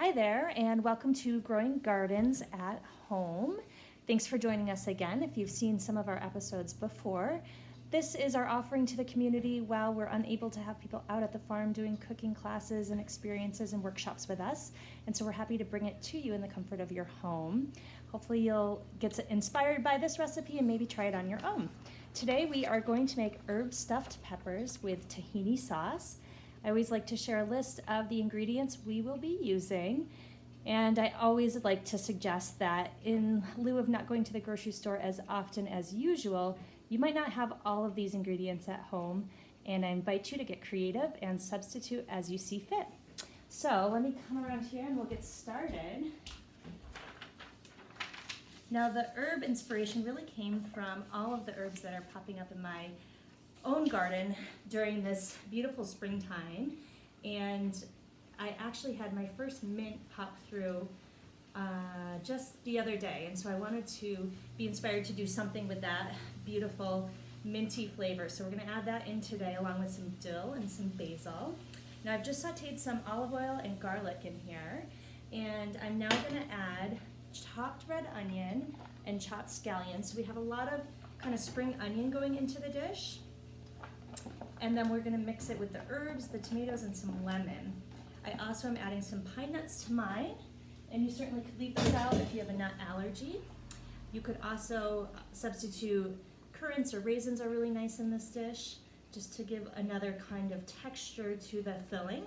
Hi there, and welcome to Growing Gardens at Home. Thanks for joining us again. If you've seen some of our episodes before, this is our offering to the community while we're unable to have people out at the farm doing cooking classes and experiences and workshops with us. And so we're happy to bring it to you in the comfort of your home. Hopefully you'll get inspired by this recipe and maybe try it on your own. Today we are going to make herb stuffed peppers with tahini sauce. I always like to share a list of the ingredients we will be using, and I always like to suggest that in lieu of not going to the grocery store as often as usual, you might not have all of these ingredients at home, and I invite you to get creative and substitute as you see fit. So let me come around here and we'll get started. Now the herb inspiration really came from all of the herbs that are popping up in my own garden during this beautiful springtime, and I actually had my first mint pop through just the other day, and so I wanted to be inspired to do something with that beautiful minty flavor. So we're going to add that in today along with some dill and some basil. Now I've just sauteed some olive oil and garlic in here, and I'm now going to add chopped red onion and chopped scallions. So we have a lot of kind of spring onion going into the dish. And then we're going to mix it with the herbs, the tomatoes, and some lemon. I also am adding some pine nuts to mine, and you certainly could leave those out if you have a nut allergy. You could also substitute currants or raisins are really nice in this dish, just to give another kind of texture to the filling.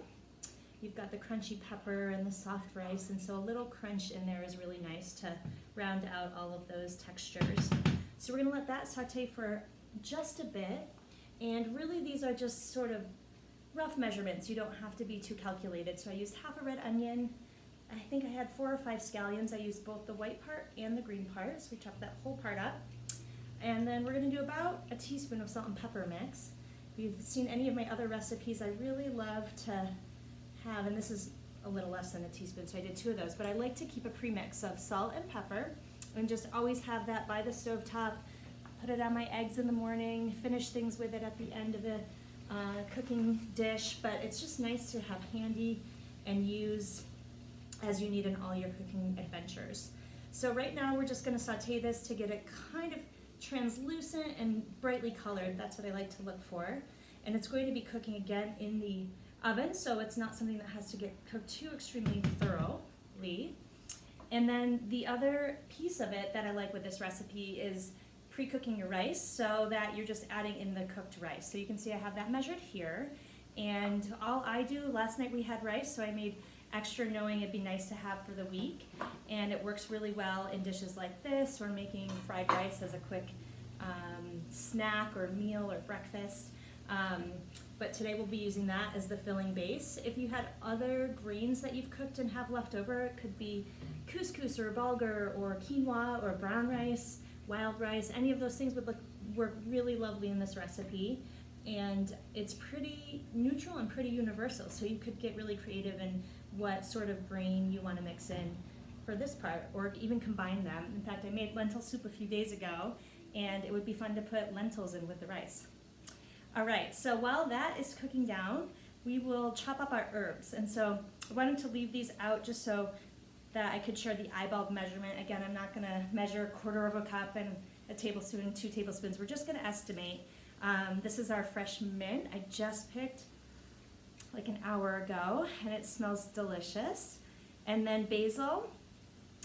You've got the crunchy pepper and the soft rice, and so a little crunch in there is really nice to round out all of those textures. So we're going to let that saute for just a bit. And really these are just sort of rough measurements. You don't have to be too calculated. So I used half a red onion. I think I had 4 or 5 scallions. I used both the white part and the green part. So we chopped that whole part up. And then we're going to do about a teaspoon of salt and pepper mix. If you've seen any of my other recipes, I really love to have, and this is a little less than a teaspoon, so I did 2 of those, but I like to keep a premix of salt and pepper and just always have that by the stovetop. Put it on my eggs in the morning, finish things with it at the end of a cooking dish, but it's just nice to have handy and use as you need in all your cooking adventures. So right now we're just going to saute this to get it kind of translucent and brightly colored. That's what I like to look for. And it's going to be cooking again in the oven, so it's not something that has to get cooked too extremely thoroughly. And then the other piece of it that I like with this recipe is pre-cooking your rice so that you're just adding in the cooked rice. So you can see I have that measured here, and all I do, last night we had rice, so I made extra knowing it'd be nice to have for the week, and it works really well in dishes like this or making fried rice as a quick snack or meal or breakfast. But today we'll be using that as the filling base. If you had other greens that you've cooked and have left over, it could be couscous or bulgur or quinoa or brown rice, wild rice, any of those things would work really lovely in this recipe. And it's pretty neutral and pretty universal, so you could get really creative in what sort of grain you want to mix in for this part, or even combine them. In fact, I made lentil soup a few days ago, and it would be fun to put lentils in with the rice. All right, so while that is cooking down, we will chop up our herbs. And so I wanted to leave these out just so that I could share the eyeball measurement. Again, I'm not going to measure 1/4 of a cup and a tablespoon and 2 tablespoons. We're just going to estimate. This is our fresh mint. I just picked like an hour ago, and it smells delicious. And then basil,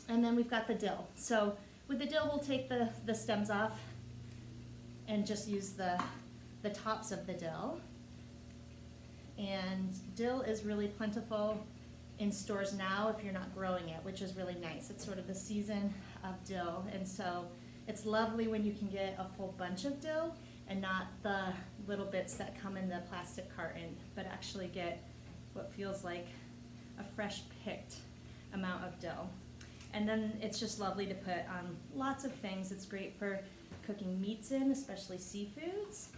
and then we've got the dill. So with the dill, we'll take the stems off and just use the tops of the dill. And dill is really plentiful in stores now if you're not growing it, which is really nice. It's sort of the season of dill, and so it's lovely when you can get a full bunch of dill and not the little bits that come in the plastic carton, but actually get what feels like a fresh picked amount of dill. And then it's just lovely to put on lots of things. It's great for cooking meats in, especially seafoods,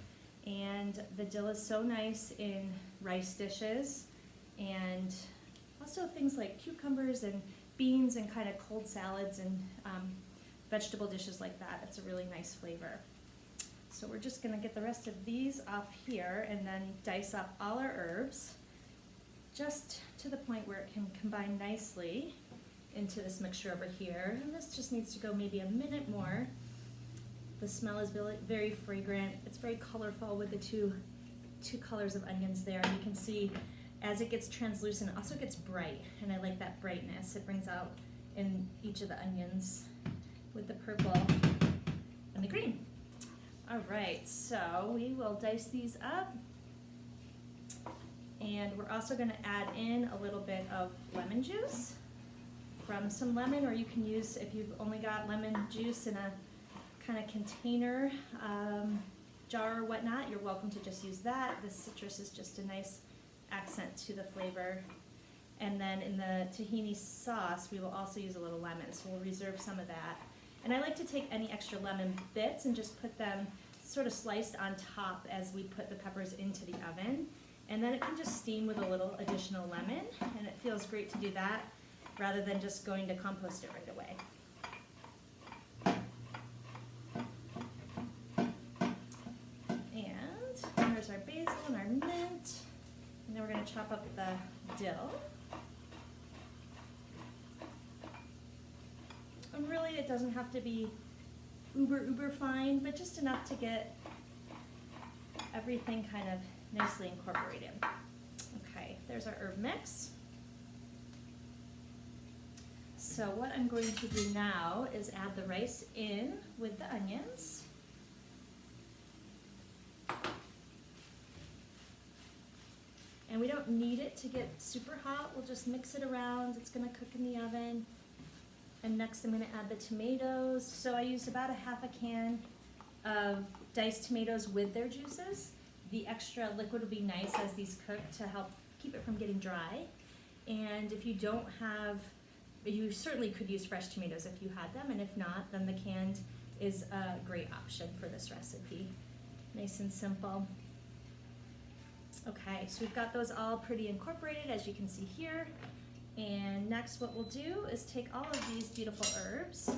and the dill is so nice in rice dishes, and also things like cucumbers and beans and kind of cold salads and vegetable dishes like that. It's a really nice flavor. So we're just going to get the rest of these off here and then dice up all our herbs. just to the point where it can combine nicely into this mixture over here. And this just needs to go maybe a minute more. The smell is very fragrant. It's very colorful with the two colors of onions there. And you can see as it gets translucent, it also gets bright. And I like that brightness it brings out in each of the onions with the purple and the green. All right, so we will dice these up. And we're also going to add in a little bit of lemon juice from some lemon, or you can use, if you've only got lemon juice in a kind of container, jar or whatnot, you're welcome to just use that. The citrus is just a nice accent to the flavor. And then in the tahini sauce, we will also use a little lemon, so we'll reserve some of that. And I like to take any extra lemon bits and just put them sort of sliced on top as we put the peppers into the oven. And then it can just steam with a little additional lemon, and it feels great to do that rather than just going to compost it right away. And there's our basil and our mint. And then we're going to chop up the dill. And really it doesn't have to be uber fine, but just enough to get everything kind of nicely incorporated. Okay, there's our herb mix. So what I'm going to do now is add the rice in with the onions. And we don't need it to get super hot. We'll just mix it around. It's going to cook in the oven. And next I'm going to add the tomatoes. So I used about a half a can of diced tomatoes with their juices. The extra liquid will be nice as these cook to help keep it from getting dry. And if you don't have, you certainly could use fresh tomatoes if you had them, and if not, then the canned is a great option for this recipe. Nice and simple. Okay, so we've got those all pretty incorporated, as you can see here. And next what we'll do is take all of these beautiful herbs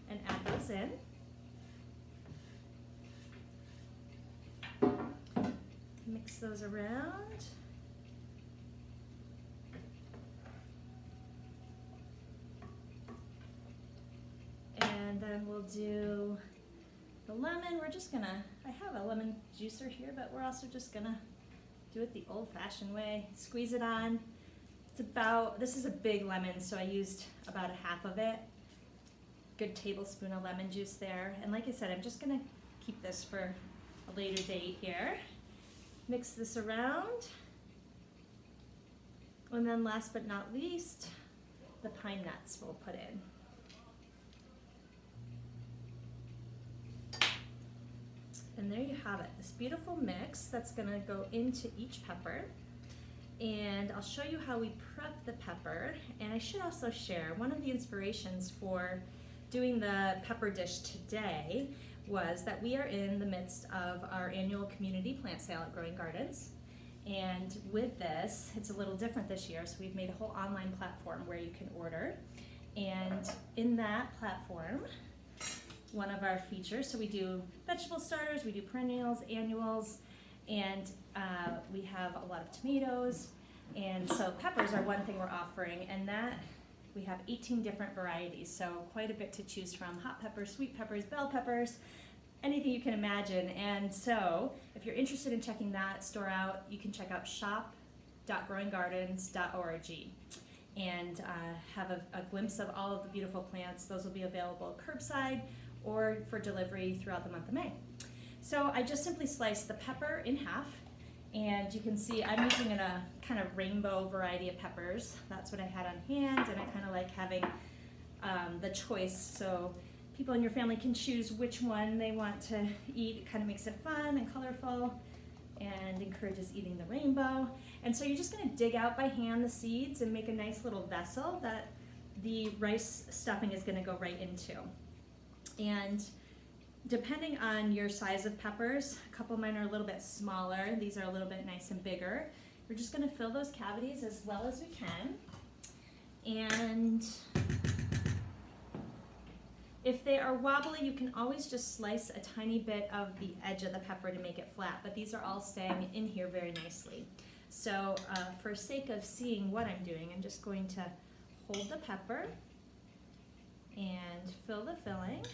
and add those in. Mix those around. And then we'll do the lemon. We're just gonna, I have a lemon juicer here, but we're also just gonna do it the old-fashioned way. Squeeze it on. It's about, this is a big lemon, so I used about a half of it. Good tablespoon of lemon juice there. And like I said, I'm just gonna keep this for a later date here. Mix this around. And then last but not least, the pine nuts we'll put in. And there you have it, this beautiful mix that's gonna go into each pepper. And I'll show you how we prep the pepper. And I should also share, one of the inspirations for doing the pepper dish today was that we are in the midst of our annual community plant sale at Growing Gardens. And with this, it's a little different this year, so we've made a whole online platform where you can order. And in that platform, one of our features, so we do vegetable starters, we do perennials, annuals, and we have a lot of tomatoes. And so peppers are one thing we're offering, and that we have 18 different varieties, so quite a bit to choose from. Hot peppers, sweet peppers, bell peppers, anything you can imagine. And so if you're interested in checking that store out, you can check out shop.growinggardens.org and have a glimpse of all of the beautiful plants. Those will be available curbside or for delivery throughout the month of May. So I just simply sliced the pepper in half, and you can see I'm using a kind of rainbow variety of peppers. That's what I had on hand, and I kind of like having the choice so people in your family can choose which one they want to eat. It kind of makes it fun and colorful and encourages eating the rainbow. And so you're just going to dig out by hand the seeds and make a nice little vessel that the rice stuffing is going to go right into. And depending on your size of peppers, a couple of mine are a little bit smaller, these are a little bit nice and bigger. We're just going to fill those cavities as well as we can. And if they are wobbly, you can always just slice a tiny bit of the edge of the pepper to make it flat, but these are all staying in here very nicely. So for sake of seeing what I'm doing, I'm just going to hold the pepper and fill the filling.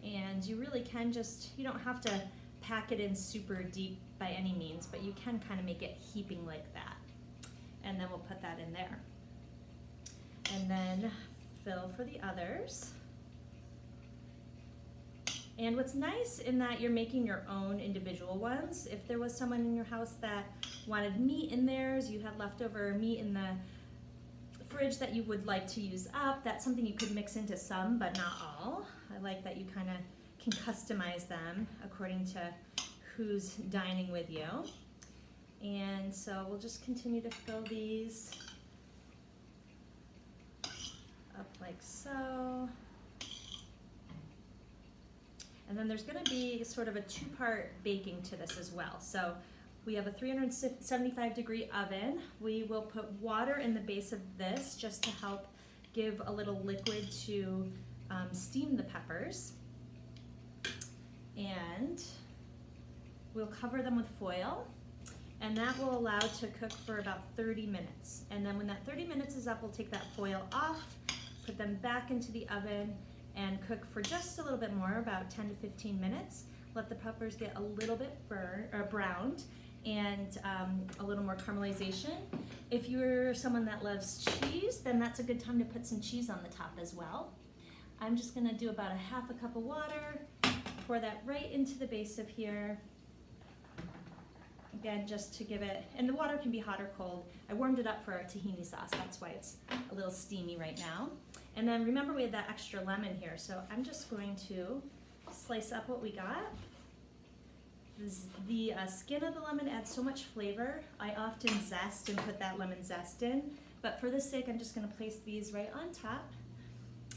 And you really can you don't have to pack it in super deep by any means, but you can kind of make it heaping like that. And then we'll put that in there. And then fill for the others. And what's nice in that you're making your own individual ones. If there was someone in your house that wanted meat in theirs, you had leftover meat in the fridge that you would like to use up, that's something you could mix into some, but not all. I like that you kind of can customize them according to who's dining with you. And so we'll just continue to fill these up like so. And then there's going to be sort of a two-part baking to this as well. So we have a 375-degree oven. We will put water in the base of this just to help give a little liquid to steam the peppers. And we'll cover them with foil, and that will allow to cook for about 30 minutes. And then when that 30 minutes is up, we'll take that foil off, put them back into the oven, and cook for just a little bit more, about 10 to 15 minutes. Let the peppers get a little bit browned and a little more caramelization. If you're someone that loves cheese, then that's a good time to put some cheese on the top as well. I'm just gonna do about a half a cup of water, pour that right into the base of here. Again, just to give it, and the water can be hot or cold. I warmed it up for our tahini sauce, that's why it's a little steamy right now. And then remember we had that extra lemon here, so I'm just going to slice up what we got. The skin of the lemon adds so much flavor. I often zest and put that lemon zest in, but for this sake I'm just going to place these right on top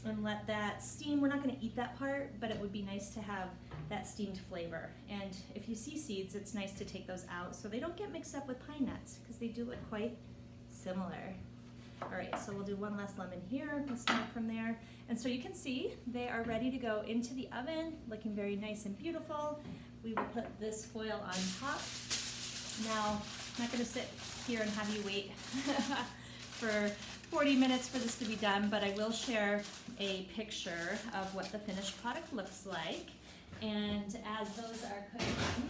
and let that steam. We're not going to eat that part, but it would be nice to have that steamed flavor. And if you see seeds, it's nice to take those out so they don't get mixed up with pine nuts, because they do look quite similar. All right, so we'll do one last lemon here. We'll start from there. And so you can see they are ready to go into the oven, looking very nice and beautiful. We will put this foil on top. Now, I'm not going to sit here and have you wait for 40 minutes for this to be done, but I will share a picture of what the finished product looks like. And as those are cooking,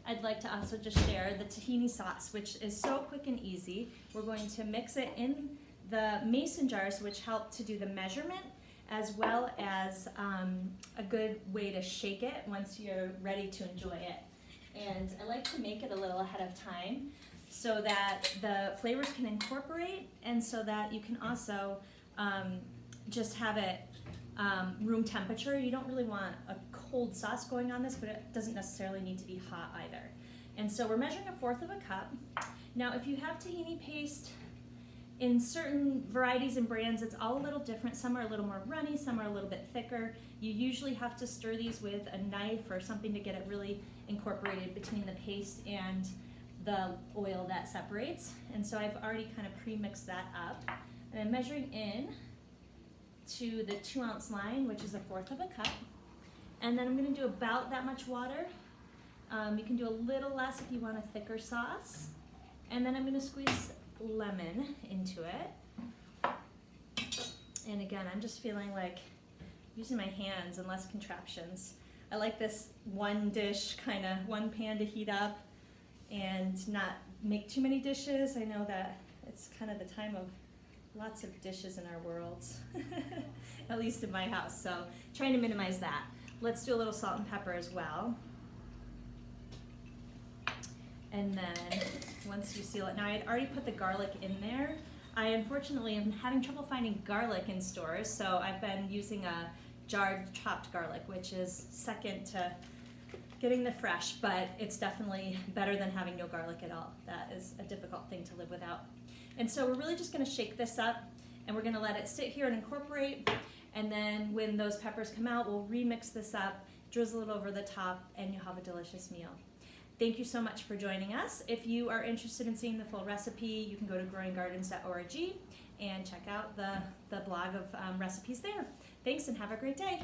I'd like to also just share the tahini sauce, which is so quick and easy. We're going to mix it in the mason jars, which help to do the measurement, as well as a good way to shake it once you're ready to enjoy it. And I like to make it a little ahead of time so that the flavors can incorporate, and so that you can also just have it room temperature. You don't really want a cold sauce going on this, but it doesn't necessarily need to be hot either. And so we're measuring 1/4 of a cup. Now, if you have tahini paste, in certain varieties and brands, it's all a little different. Some are a little more runny, some are a little bit thicker. You usually have to stir these with a knife or something to get it really incorporated between the paste and the oil that separates. And so I've already kind of pre-mixed that up. And I'm measuring in to the 2-ounce line, which is 1/4 of a cup. And then I'm going to do about that much water. You can do a little less if you want a thicker sauce. And then I'm going to squeeze lemon into it. And again, I'm just feeling like using my hands and less contraptions. I like this one dish, kind of one pan to heat up and not make too many dishes. I know that it's kind of the time of lots of dishes in our worlds, at least in my house, so trying to minimize that. Let's do a little salt and pepper as well. And then once you seal it, now I had already put the garlic in there. I unfortunately am having trouble finding garlic in stores, so I've been using a jarred chopped garlic, which is second to getting the fresh, but it's definitely better than having no garlic at all. That is a difficult thing to live without. And so we're really just going to shake this up, and we're going to let it sit here and incorporate, and then when those peppers come out, we'll remix this up, drizzle it over the top, and you'll have a delicious meal. Thank you so much for joining us. If you are interested in seeing the full recipe, you can go to growinggardens.org and check out the blog of recipes there. Thanks, and have a great day.